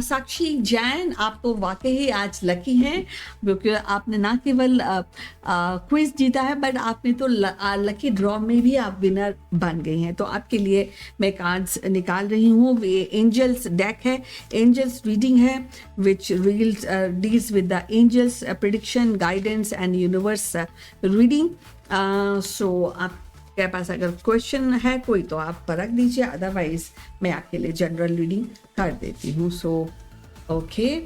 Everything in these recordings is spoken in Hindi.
साक्षी जैन, आप तो वाकई ही आज लकी हैं, क्योंकि आपने ना केवल क्विज जीता है, बट आपने तो लकी ड्रॉ में भी आप विनर बन गई हैं। तो आपके लिए मैं कार्ड्स निकाल रही हूँ। ये एंजल्स डेक है, एंजल्स रीडिंग है, which deals with the angels prediction, guidance and universe reading. So आपके पास अगर क्वेश्चन है कोई तो आप रख दीजिए, अदरवाइज मैं आपके लिए जनरल रीडिंग कर देती हूँ। सो ओके,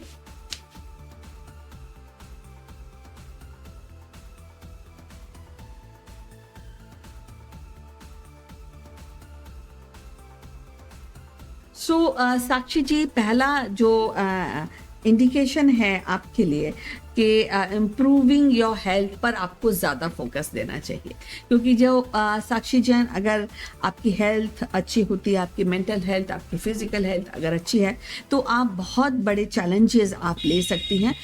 साक्षी जी, पहला जो इंडिकेशन है आपके लिए कि इम्प्रूविंग योर हेल्थ पर आपको ज़्यादा फोकस देना चाहिए, क्योंकि जो साक्षी जैन, अगर आपकी हेल्थ अच्छी होती है, आपकी मेंटल हेल्थ, आपकी फिजिकल हेल्थ अगर अच्छी है, तो आप बहुत बड़े चैलेंजेस आप ले सकती हैं।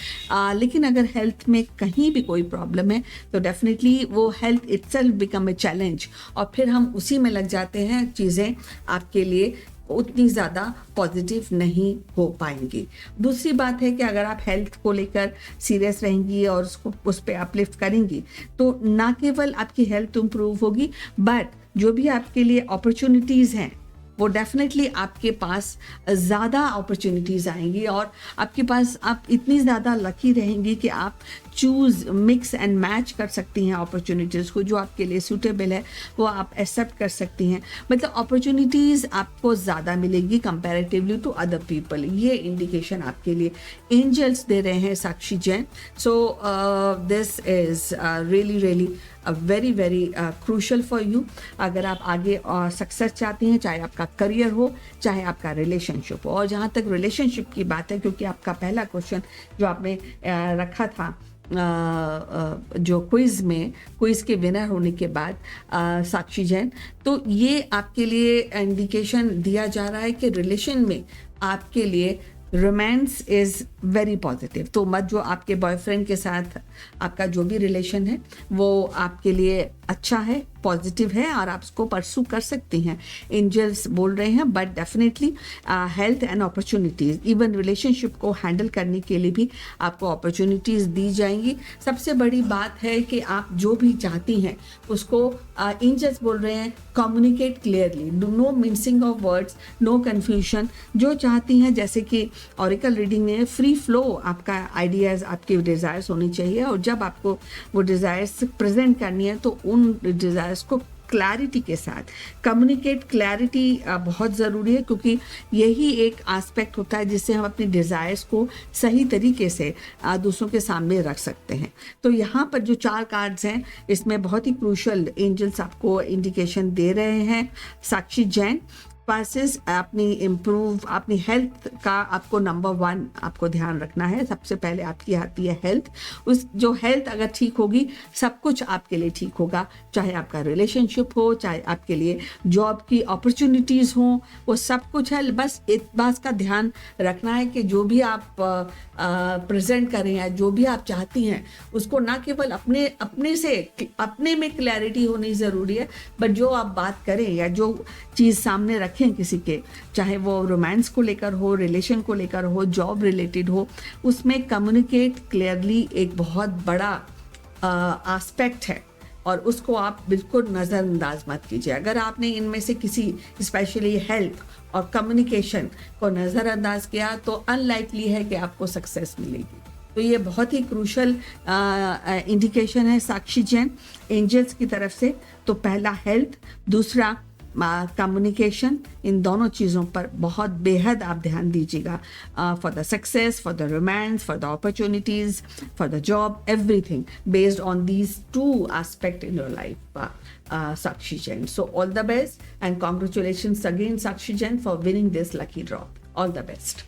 लेकिन अगर हेल्थ में कहीं भी कोई प्रॉब्लम है तो डेफिनेटली वो health itself become a challenge, और फिर हम उसी में लग जाते हैं, चीज़ें आपके लिए उतनी ज़्यादा पॉजिटिव नहीं हो पाएंगी। दूसरी बात है कि अगर आप हेल्थ को लेकर सीरियस रहेंगी और उस पर अपलिफ्ट करेंगी, तो ना केवल आपकी हेल्थ इम्प्रूव होगी, बट जो भी आपके लिए अपॉर्चुनिटीज़ हैं वो डेफिनेटली आपके पास ज़्यादा अपॉर्चुनिटीज़ आएंगी, और आपके पास आप इतनी ज़्यादा लकी रहेंगी कि आप चूज़, मिक्स एंड मैच कर सकती हैं अपॉर्चुनिटीज़ को। जो आपके लिए सूटेबल है वो आप एक्सेप्ट कर सकती हैं। मतलब अपॉर्चुनिटीज़ आपको ज़्यादा मिलेगी कंपैरेटिवली टू अदर पीपल। ये इंडिकेशन आपके लिए एंजल्स दे रहे हैं Sakshi Jain. So this is really very crucial for you. अगर आप आगे सक्सेस चाहती हैं, चाहे आपका करियर हो, चाहे आपका रिलेशनशिप हो। और जहाँ तक रिलेशनशिप की बात है, क्योंकि आपका पहला क्वेश्चन जो आपने रखा था जो क्विज़ के विनर होने के बाद, साक्षी जैन, तो ये आपके लिए इंडिकेशन दिया जा रहा है कि रिलेशन में आपके लिए रोमांस इज़ वेरी पॉजिटिव। तो मत, जो आपके बॉयफ्रेंड के साथ आपका जो भी रिलेशन है वो आपके लिए अच्छा है, पॉजिटिव है, और आप उसको परसू कर सकती हैं, एंजल्स बोल रहे हैं। But definitely health and opportunities, even relationship को हैंडल करने के लिए भी आपको अपॉर्चुनिटीज़ दी जाएंगी। सबसे बड़ी बात है कि आप जो भी चाहती हैं उसको एंजल्स बोल रहे हैं communicate clearly, no mixing of words, no confusion. जो चाहती हैं, जैसे कि ऑरिकल रीडिंग में फ्री फ्लो आपका आइडियाज़, आपके डिज़ायर्स होनी चाहिए, और जब आपको वो डिज़ायर्स प्रेजेंट करनी है तो उन डिज़ायर्स को क्लैरिटी के साथ कम्युनिकेट। क्लैरिटी बहुत ज़रूरी है, क्योंकि यही एक एस्पेक्ट होता है जिससे हम अपने डिज़ायर्स को सही तरीके से दूसरों के सामने रख सकते हैं। तो यहाँ पर जो 4 कार्ड्स हैं, इसमें बहुत ही क्रूशल एंजल्स आपको इंडिकेशन दे रहे हैं। साक्षी जैन, पासेस अपनी हेल्थ का आपको नंबर 1 आपको ध्यान रखना है। सबसे पहले आपकी आती है हेल्थ। उस जो हेल्थ अगर ठीक होगी, सब कुछ आपके लिए ठीक होगा, चाहे आपका रिलेशनशिप हो, चाहे आपके लिए जॉब की अपॉर्चुनिटीज़ हो, वो सब कुछ है। बस इस बात का ध्यान रखना है कि जो भी आप प्रेजेंट करें या जो भी आप चाहती हैं, उसको ना केवल अपने में क्लैरिटी होनी ज़रूरी है, बट जो आप बात करें या जो चीज़ सामने रखें किसी के, चाहे वो रोमांस को लेकर हो, रिलेशन को लेकर हो, जॉब रिलेटेड हो, उसमें कम्युनिकेट क्लियरली एक बहुत बड़ा एस्पेक्ट है, और उसको आप बिल्कुल नज़रअंदाज मत कीजिए। अगर आपने इनमें से किसी, स्पेशली हेल्थ और कम्युनिकेशन को नज़रअंदाज किया, तो अनलाइकली है कि आपको सक्सेस मिलेगी। तो ये बहुत ही क्रूशल इंडिकेशन है साक्षी जैन एंजल्स की तरफ से। तो पहला हेल्थ, दूसरा कम्युनिकेशन, इन दोनों चीज़ों पर बहुत बेहद आप ध्यान दीजिएगा, for the success, for the romance, for the opportunities, for the job, everything based on these 2 aspects in your life, Sakshi Jain. So all the best and congratulations again Sakshi Jain for winning this lucky draw. All the best.